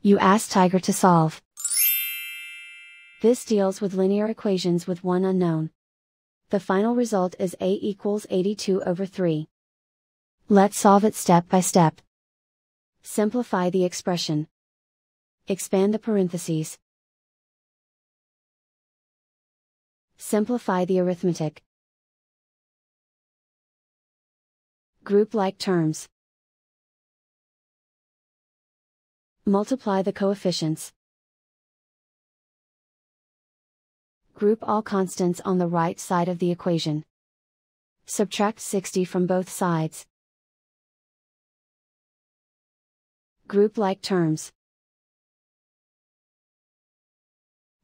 You ask Tiger to solve. This deals with linear equations with one unknown. The final result is A equals 82/3. Let's solve it step by step. Simplify the expression. Expand the parentheses. Simplify the arithmetic. Group like terms. Multiply the coefficients. Group all constants on the right side of the equation. Subtract 60 from both sides. Group like terms.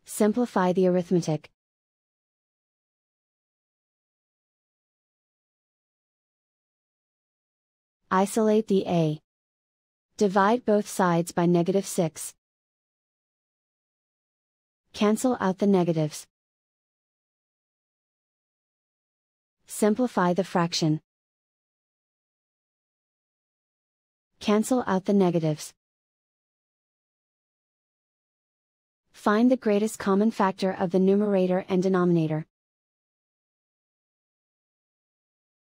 Simplify the arithmetic. Isolate the A. Divide both sides by -6. Cancel out the negatives. Simplify the fraction. Cancel out the negatives. Find the greatest common factor of the numerator and denominator.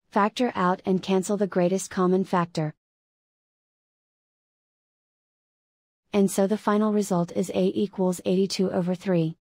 Factor out and cancel the greatest common factor. And so the final result is A equals 82/3.